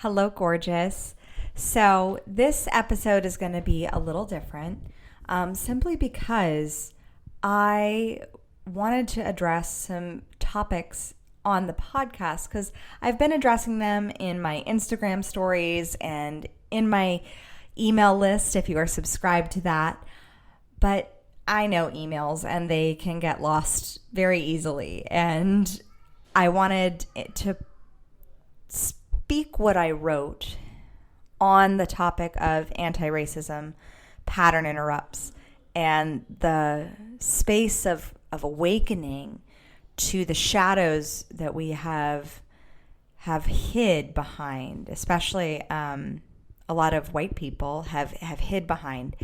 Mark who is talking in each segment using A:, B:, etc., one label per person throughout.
A: Hello, gorgeous. So, this episode is going to be a little different simply because I wanted to address some topics on the podcast because I've been addressing them in my Instagram stories and in my email list if you are subscribed to that. But I know emails and they can get lost very easily. And I wanted to speak what I wrote on the topic of anti-racism, pattern interrupts, and the space of awakening to the shadows that we have hid behind, especially a lot of white people have hid behind.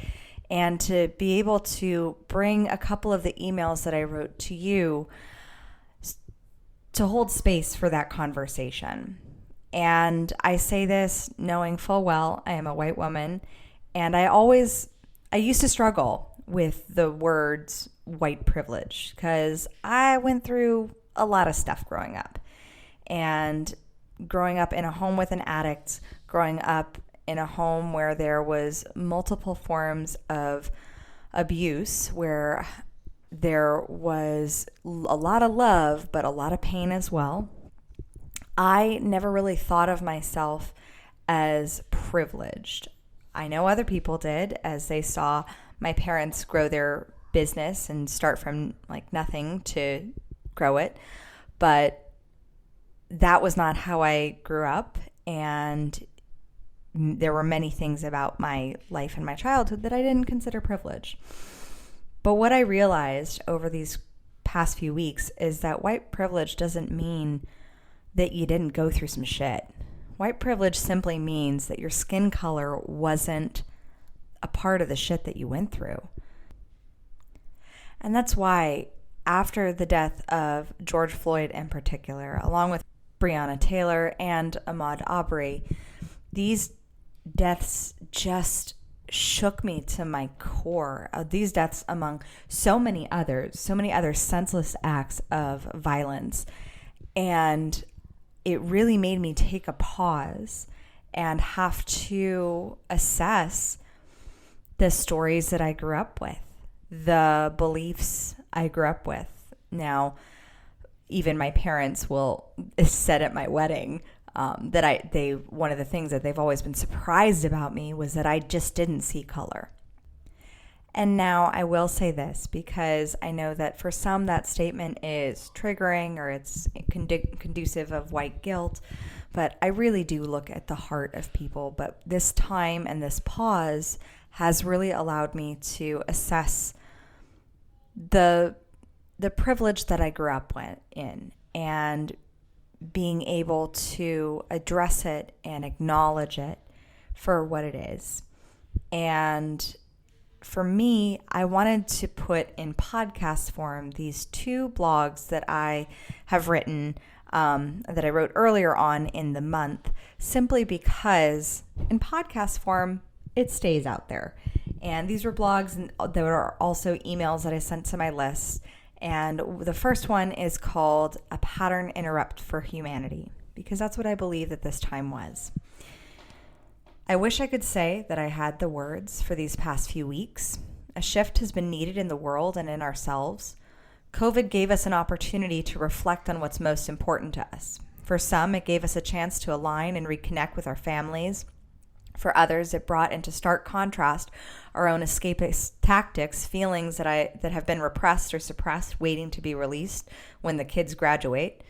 A: And to be able to bring a couple of the emails that I wrote to you to hold space for that conversation. And I say this knowing full well I am a white woman, and I used to struggle with the words white privilege because I went through a lot of stuff growing up. And growing up in a home with an addict, growing up in a home where there was multiple forms of abuse, where there was a lot of love, but a lot of pain as well. I never really thought of myself as privileged. I know other people did as they saw my parents grow their business and start from like nothing to grow it. But that was not how I grew up. And there were many things about my life and my childhood that I didn't consider privilege. But what I realized over these past few weeks is that white privilege doesn't mean that you didn't go through some shit. White privilege simply means that your skin color wasn't a part of the shit that you went through. And that's why after the death of George Floyd in particular, along with Breonna Taylor and Ahmaud Arbery, these deaths just shook me to my core. These deaths among so many other senseless acts of violence. And it really made me take a pause and have to assess the stories that I grew up with, the beliefs I grew up with. Now, even my parents said at my wedding that one of the things that they've always been surprised about me was that I just didn't see color. And now I will say this because I know that for some that statement is triggering or it's conducive of white guilt, but I really do look at the heart of people. But this time and this pause has really allowed me to assess the privilege that I grew up in and being able to address it and acknowledge it for what it is. And for me, I wanted to put in podcast form these two blogs that I have written, that I wrote earlier on in the month, simply because in podcast form, it stays out there. And these were blogs and there are also emails that I sent to my list. And the first one is called A Pattern Interrupt for Humanity, because that's what I believe that this time was. I wish I could say that I had the words for these past few weeks. A shift has been needed in the world and in ourselves. COVID gave us an opportunity to reflect on what's most important to us. For some, it gave us a chance to align and reconnect with our families. For others, it brought into stark contrast our own escapist tactics, feelings that have been repressed or suppressed, waiting to be released when the kids graduate.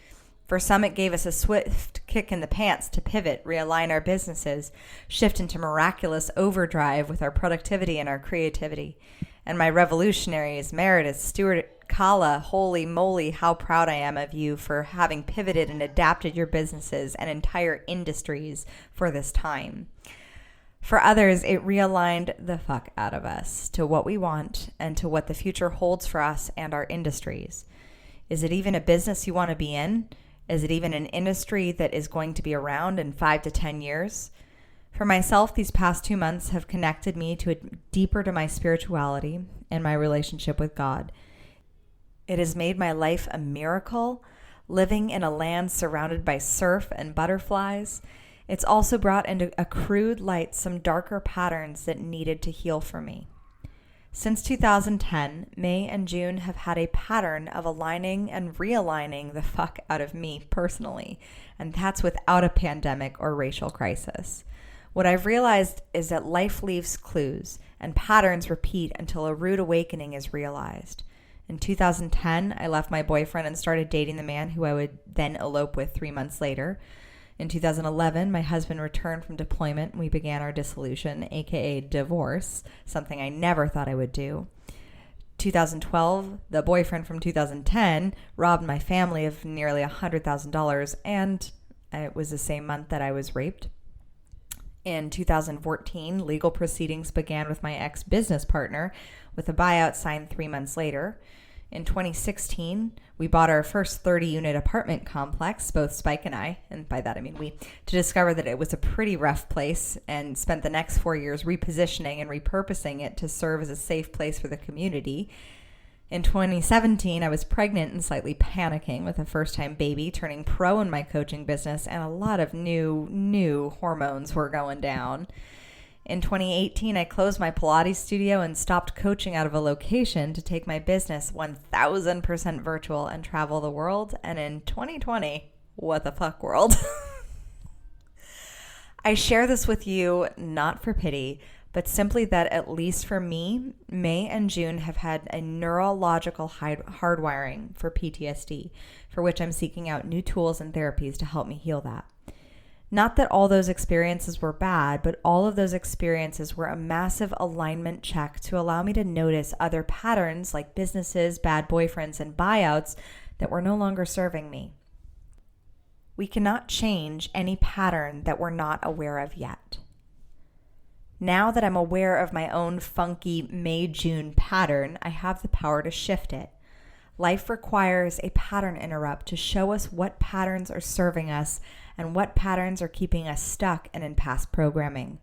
A: For some, it gave us a swift kick in the pants to pivot, realign our businesses, shift into miraculous overdrive with our productivity and our creativity. And my revolutionaries, Meredith, Stuart, Kala, holy moly, how proud I am of you for having pivoted and adapted your businesses and entire industries for this time. For others, it realigned the fuck out of us to what we want and to what the future holds for us and our industries. Is it even a business you want to be in? Is it even an industry that is going to be around in 5 to 10 years? For myself, these past 2 months have connected me deeper to my spirituality and my relationship with God. It has made my life a miracle, living in a land surrounded by surf and butterflies. It's also brought into a crude light some darker patterns that needed to heal for me. Since 2010, May and June have had a pattern of aligning and realigning the fuck out of me personally, and that's without a pandemic or racial crisis. What I've realized is that life leaves clues, and patterns repeat until a rude awakening is realized. In 2010, I left my boyfriend and started dating the man who I would then elope with 3 months later. In 2011, my husband returned from deployment and we began our dissolution, aka divorce, something I never thought I would do. 2012, the boyfriend from 2010 robbed my family of nearly $100,000, and it was the same month that I was raped. In 2014, legal proceedings began with my ex-business partner, with a buyout signed 3 months later. In 2016, we bought our first 30-unit apartment complex, both Spike and I, and by that I mean we, to discover that it was a pretty rough place, and spent the next 4 years repositioning and repurposing it to serve as a safe place for the community. In 2017, I was pregnant and slightly panicking with a first-time baby, turning pro in my coaching business, and a lot of new hormones were going down. In 2018, I closed my Pilates studio and stopped coaching out of a location to take my business 1,000% virtual and travel the world. And in 2020, what the fuck world? I share this with you not for pity, but simply that at least for me, May and June have had a neurological hardwiring for PTSD, for which I'm seeking out new tools and therapies to help me heal that. Not that all those experiences were bad, but all of those experiences were a massive alignment check to allow me to notice other patterns like businesses, bad boyfriends, and buyouts that were no longer serving me. We cannot change any pattern that we're not aware of yet. Now that I'm aware of my own funky May-June pattern, I have the power to shift it. Life requires a pattern interrupt to show us what patterns are serving us and what patterns are keeping us stuck and in past programming.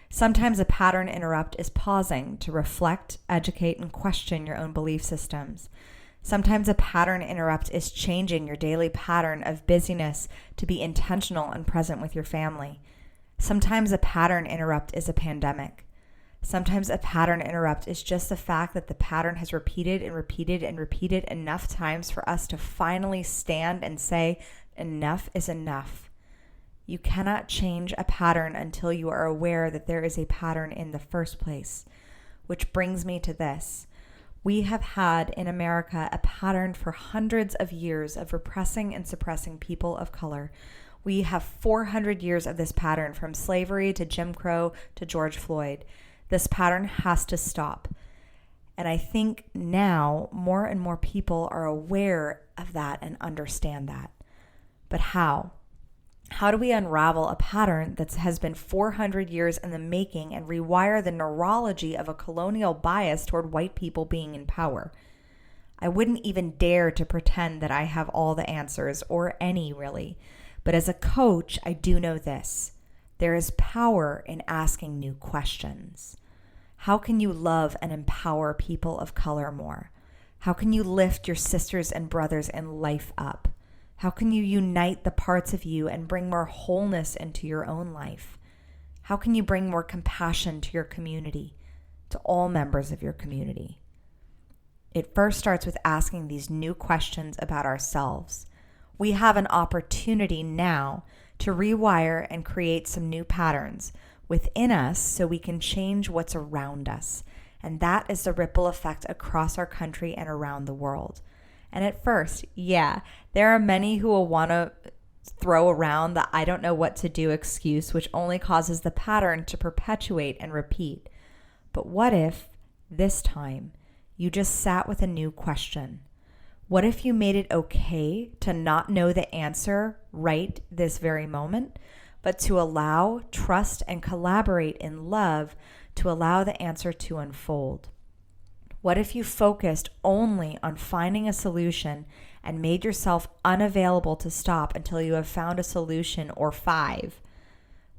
A: Sometimes a pattern interrupt is pausing to reflect, educate, and question your own belief systems. Sometimes a pattern interrupt is changing your daily pattern of busyness to be intentional and present with your family. Sometimes a pattern interrupt is a pandemic. Sometimes a pattern interrupt is just the fact that the pattern has repeated and repeated and repeated enough times for us to finally stand and say, enough is enough. You cannot change a pattern until you are aware that there is a pattern in the first place. Which brings me to this. We have had in America a pattern for hundreds of years of repressing and suppressing people of color. We have 400 years of this pattern, from slavery to Jim Crow to George Floyd. This pattern has to stop. And I think now more and more people are aware of that and understand that. But how? How do we unravel a pattern that has been 400 years in the making and rewire the neurology of a colonial bias toward white people being in power? I wouldn't even dare to pretend that I have all the answers, or any really. But as a coach, I do know this. There is power in asking new questions. How can you love and empower people of color more? How can you lift your sisters and brothers in life up? How can you unite the parts of you and bring more wholeness into your own life? How can you bring more compassion to your community, to all members of your community? It first starts with asking these new questions about ourselves. We have an opportunity now to rewire and create some new patterns within us so we can change what's around us. And that is the ripple effect across our country and around the world. And at first, there are many who will want to throw around the I don't know what to do excuse, which only causes the pattern to perpetuate and repeat. But what if, this time, you just sat with a new question? What if you made it okay to not know the answer right this very moment, but to allow, trust, and collaborate in love to allow the answer to unfold? What if you focused only on finding a solution and made yourself unavailable to stop until you have found a solution or 5?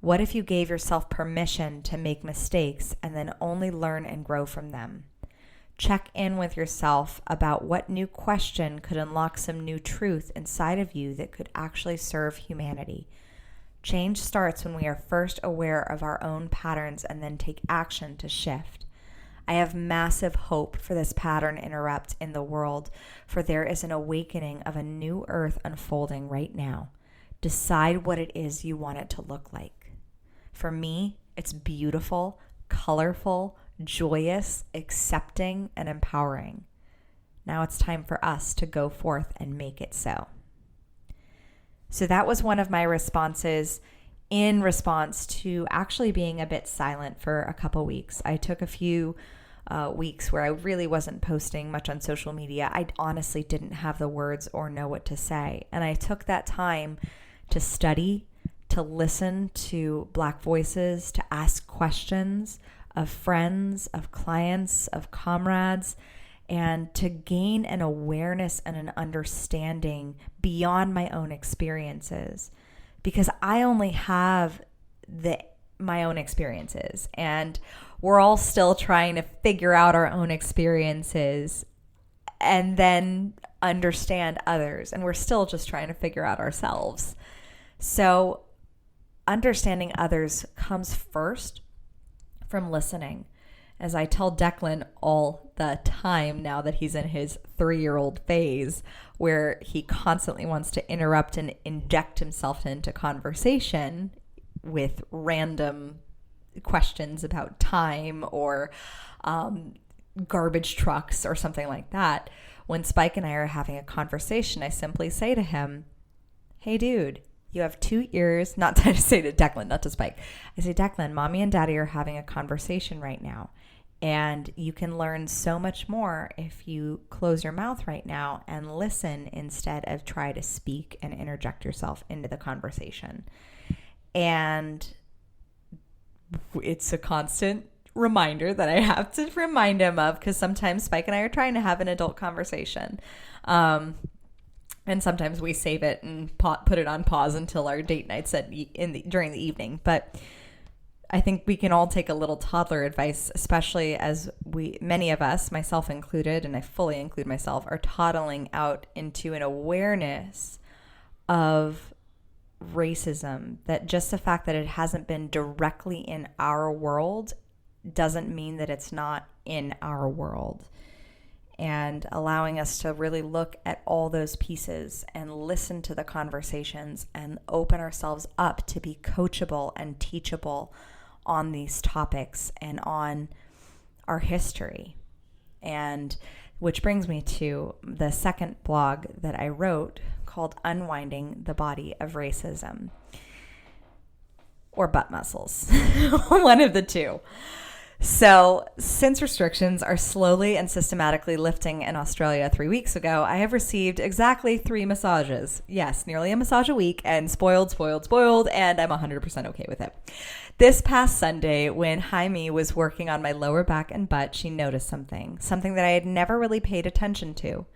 A: What if you gave yourself permission to make mistakes and then only learn and grow from them? Check in with yourself about what new question could unlock some new truth inside of you that could actually serve humanity. Change starts when we are first aware of our own patterns and then take action to shift. I have massive hope for this pattern interrupt in the world, for there is an awakening of a new earth unfolding right now. Decide what it is you want it to look like. For me, it's beautiful, colorful, joyous, accepting, and empowering. Now it's time for us to go forth and make it so. So that was one of my responses in response to actually being a bit silent for a couple weeks. I took a few weeks where I really wasn't posting much on social media. I honestly didn't have the words or know what to say. And I took that time to study, to listen to Black voices, to ask questions of friends, of clients, of comrades, and to gain an awareness and an understanding beyond my own experiences. Because I only have my own experiences, and we're all still trying to figure out our own experiences and then understand others, and we're still just trying to figure out ourselves. So understanding others comes first from listening. As I tell Declan all the time now that he's in his 3-year-old phase where he constantly wants to interrupt and inject himself into conversation with random questions about time or garbage trucks or something like that. When Spike and I are having a conversation, I simply say to him, "Hey, dude, you have 2 ears." Not to say to Declan, not to Spike. I say, "Declan, mommy and daddy are having a conversation right now. And you can learn so much more if you close your mouth right now and listen instead of try to speak and interject yourself into the conversation." And it's a constant reminder that I have to remind him of, because sometimes Spike and I are trying to have an adult conversation. And sometimes we save it and put it on pause until our date nights during the evening. But I think we can all take a little toddler advice, especially as many of us, myself included, and I fully include myself, are toddling out into an awareness of racism, that just the fact that it hasn't been directly in our world doesn't mean that it's not in our world. And allowing us to really look at all those pieces and listen to the conversations and open ourselves up to be coachable and teachable on these topics and on our history. And which brings me to the second blog that I wrote called Unwinding the Body of Racism, or butt muscles, one of the two. So since restrictions are slowly and systematically lifting in Australia 3 weeks ago, I have received exactly 3 massages. Yes, nearly a massage a week, and spoiled, and I'm 100% okay with it. This past Sunday, when Jaime was working on my lower back and butt, she noticed something that I had never really paid attention to.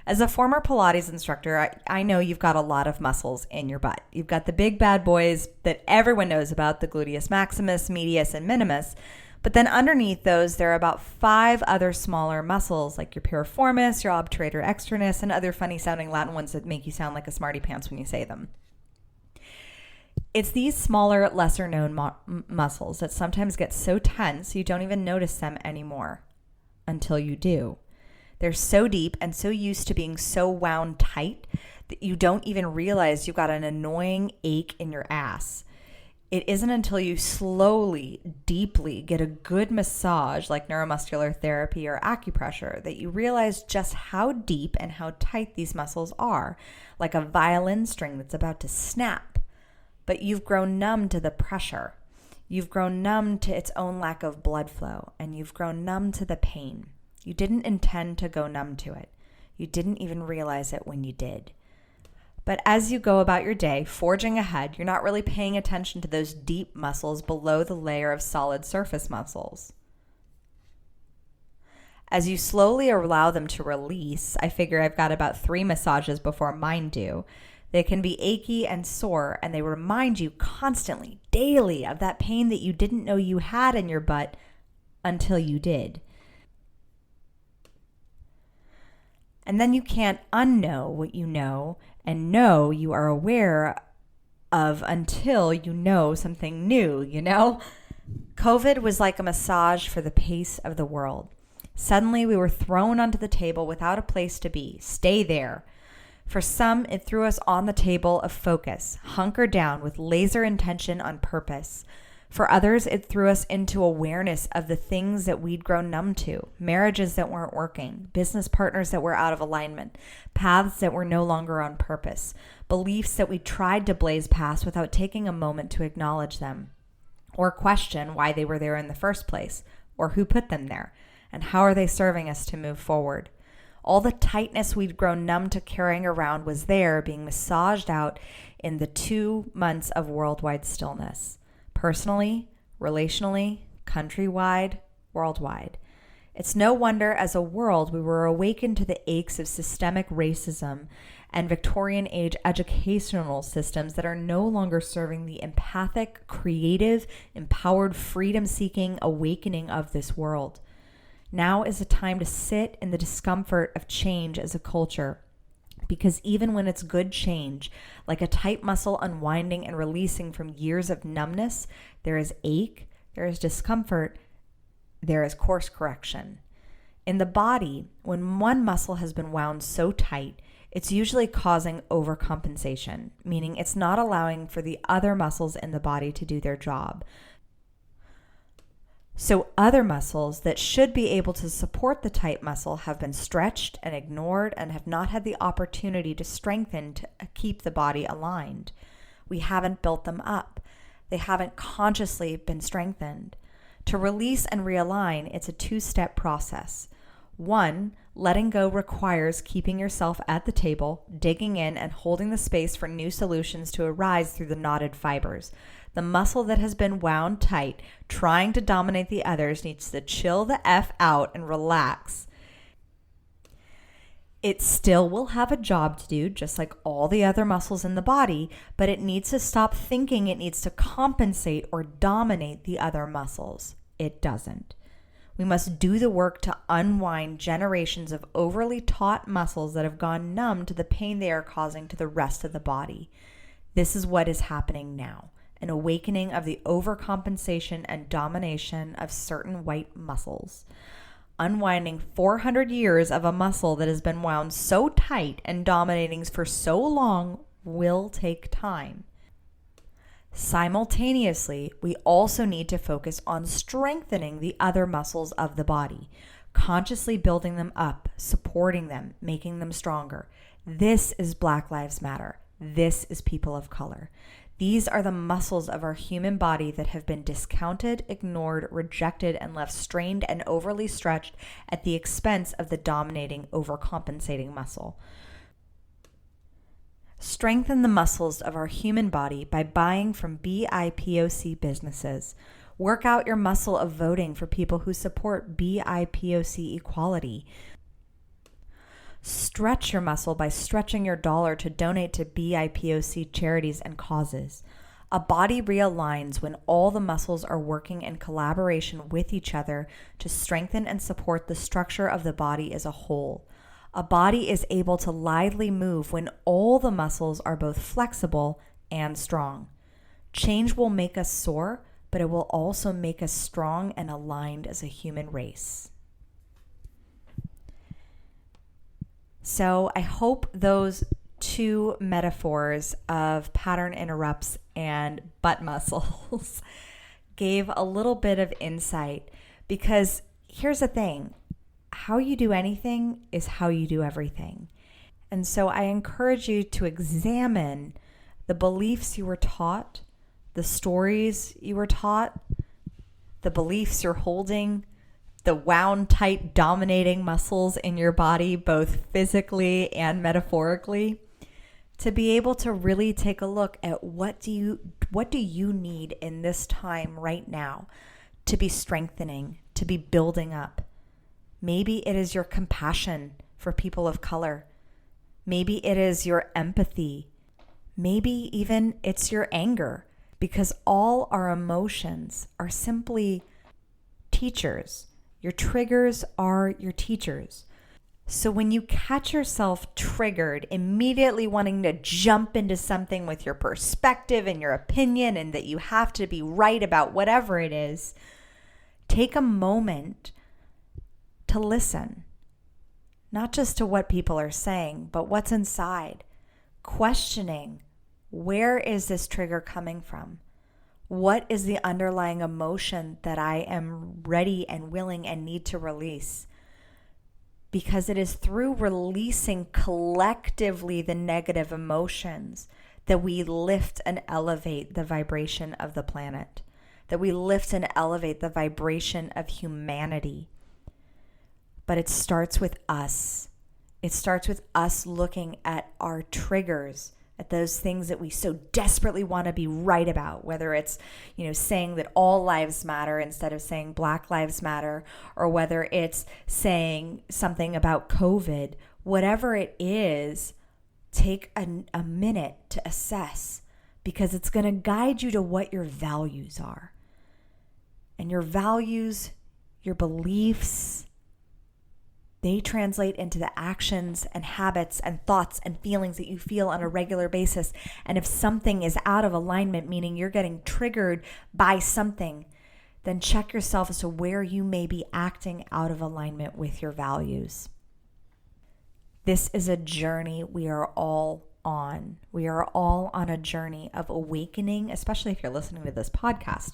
A: As a former Pilates instructor, I know you've got a lot of muscles in your butt. You've got the big bad boys that everyone knows about, the gluteus maximus, medius, and minimus. But then underneath those, there are about 5 other smaller muscles, like your piriformis, your obturator externus, and other funny sounding Latin ones that make you sound like a smarty pants when you say them. It's these smaller, lesser known muscles that sometimes get so tense you don't even notice them anymore until you do. They're so deep and so used to being so wound tight that you don't even realize you've got an annoying ache in your ass. It isn't until you slowly, deeply get a good massage like neuromuscular therapy or acupressure that you realize just how deep and how tight these muscles are, like a violin string that's about to snap. But you've grown numb to the pressure. You've grown numb to its own lack of blood flow, and you've grown numb to the pain. You didn't intend to go numb to it. You didn't even realize it when you did. But as you go about your day, forging ahead, you're not really paying attention to those deep muscles below the layer of solid surface muscles. As you slowly allow them to release, I figure I've got about 3 massages before mine do. They can be achy and sore, and they remind you constantly, daily, of that pain that you didn't know you had in your butt until you did. And then you can't unknow what you know and know you are aware of until you know something new, COVID was like a massage for the pace of the world. Suddenly, we were thrown onto the table without a place to be. Stay there. For some, it threw us on the table of focus, hunker down with laser intention on purpose. For others, it threw us into awareness of the things that we'd grown numb to, marriages that weren't working, business partners that were out of alignment, paths that were no longer on purpose, beliefs that we tried to blaze past without taking a moment to acknowledge them, or question why they were there in the first place, or who put them there, and how are they serving us to move forward. All the tightness we'd grown numb to carrying around was there, being massaged out in the 2 months of worldwide stillness. Personally, relationally, countrywide, worldwide. It's no wonder as a world we were awakened to the aches of systemic racism and Victorian age educational systems that are no longer serving the empathic, creative, empowered, freedom-seeking awakening of this world. Now is a time to sit in the discomfort of change as a culture. Because even when it's good change, like a tight muscle unwinding and releasing from years of numbness, there is ache, there is discomfort, there is course correction. In the body, when one muscle has been wound so tight, it's usually causing overcompensation, meaning it's not allowing for the other muscles in the body to do their job. So other muscles that should be able to support the tight muscle have been stretched and ignored and have not had the opportunity to strengthen to keep the body aligned. We haven't built them up. They haven't consciously been strengthened. To release and realign, it's a 2-step process. 1, letting go requires keeping yourself at the table, digging in and holding the space for new solutions to arise through the knotted fibers. The muscle that has been wound tight, trying to dominate the others, needs to chill the F out and relax. It still will have a job to do, just like all the other muscles in the body, but it needs to stop thinking it needs to compensate or dominate the other muscles. It doesn't. We must do the work to unwind generations of overly taut muscles that have gone numb to the pain they are causing to the rest of the body. This is what is happening now. An awakening of the overcompensation and domination of certain white muscles. Unwinding 400 years of a muscle that has been wound so tight and dominating for so long will take time. Simultaneously, we also need to focus on strengthening the other muscles of the body, consciously building them up, supporting them, making them stronger. This is Black Lives Matter. This is people of color. These are the muscles of our human body that have been discounted, ignored, rejected, and left strained and overly stretched at the expense of the dominating, overcompensating muscle. Strengthen the muscles of our human body by buying from BIPOC businesses. Work out your muscle of voting for people who support BIPOC equality. Stretch your muscle by stretching your dollar to donate to BIPOC charities and causes. A body realigns when all the muscles are working in collaboration with each other to strengthen and support the structure of the body as a whole. A body is able to lithely move when all the muscles are both flexible and strong. Change will make us soar, but it will also make us strong and aligned as a human race. So I hope those 2 metaphors of pattern interrupts and butt muscles gave a little bit of insight, because here's the thing. How you do anything is how you do everything. And so I encourage you to examine the beliefs you were taught, the stories you were taught, the beliefs you're holding, the wound tight dominating muscles in your body, both physically and metaphorically, to be able to really take a look at what do you need in this time right now to be strengthening, to be building up. Maybe it is your compassion for people of color. Maybe it is your empathy. Maybe even it's your anger, because all our emotions are simply teachers. Your triggers are your teachers. So when you catch yourself triggered, immediately wanting to jump into something with your perspective and your opinion and that you have to be right about whatever it is, take a moment to listen, not just to what people are saying, but what's inside, questioning, where is this trigger coming from? What is the underlying emotion that I am ready and willing and need to release? Because it is through releasing collectively the negative emotions that we lift and elevate the vibration of the planet, that we lift and elevate the vibration of humanity. But it starts with us. It starts with us looking at our triggers, at those things that we so desperately want to be right about, whether it's, saying that all lives matter instead of saying Black Lives Matter, or whether it's saying something about COVID. Whatever it is, take a minute to assess, because it's going to guide you to what your values are. And your values, your beliefs, they translate into the actions and habits and thoughts and feelings that you feel on a regular basis. And if something is out of alignment, meaning you're getting triggered by something, then check yourself as to where you may be acting out of alignment with your values. This is a journey we are all on. We are all on a journey of awakening, especially if you're listening to this podcast,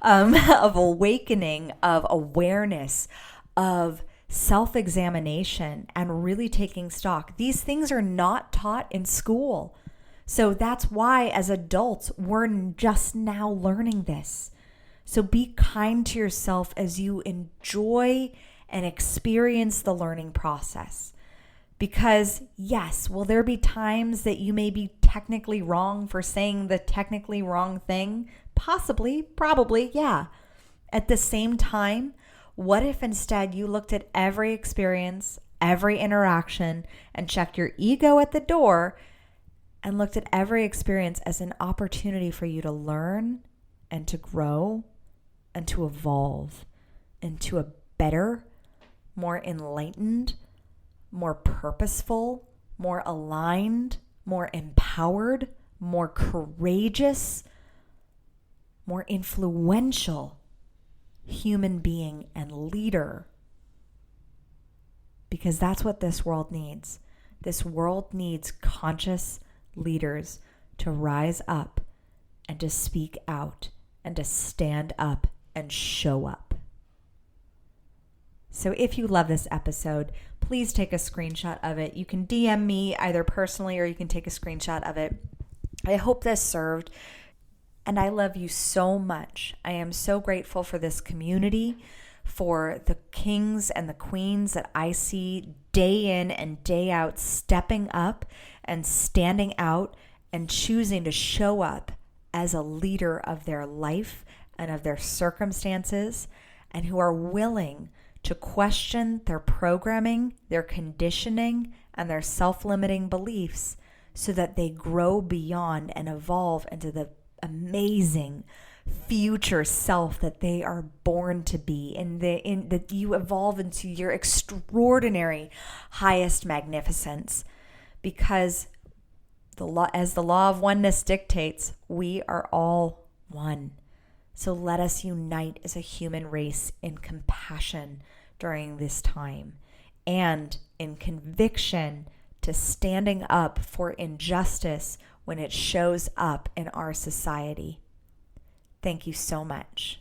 A: of awakening, of awareness, of self-examination, and really taking stock. These things are not taught in school. So that's why as adults, we're just now learning this. So be kind to yourself as you enjoy and experience the learning process. Because yes, will there be times that you may be technically wrong for saying the technically wrong thing? Possibly, probably, yeah. At the same time, what if instead you looked at every experience, every interaction, and checked your ego at the door and looked at every experience as an opportunity for you to learn and to grow and to evolve into a better, more enlightened, more purposeful, more aligned, more empowered, more courageous, more influential human being and leader? Because that's what this world needs. This world needs conscious leaders to rise up and to speak out and to stand up and show up. So if you love this episode, please take a screenshot of it. You can DM me either personally or you can take a screenshot of it. I hope this served. And I love you so much. I am so grateful for this community, for the kings and the queens that I see day in and day out stepping up and standing out and choosing to show up as a leader of their life and of their circumstances, and who are willing to question their programming, their conditioning, and their self-limiting beliefs so that they grow beyond and evolve into the amazing future self that they are born to be, and that you evolve into your extraordinary highest magnificence, because as the law of oneness dictates, we are all one. So let us unite as a human race in compassion during this time, and in conviction to standing up for injustice when it shows up in our society. Thank you so much.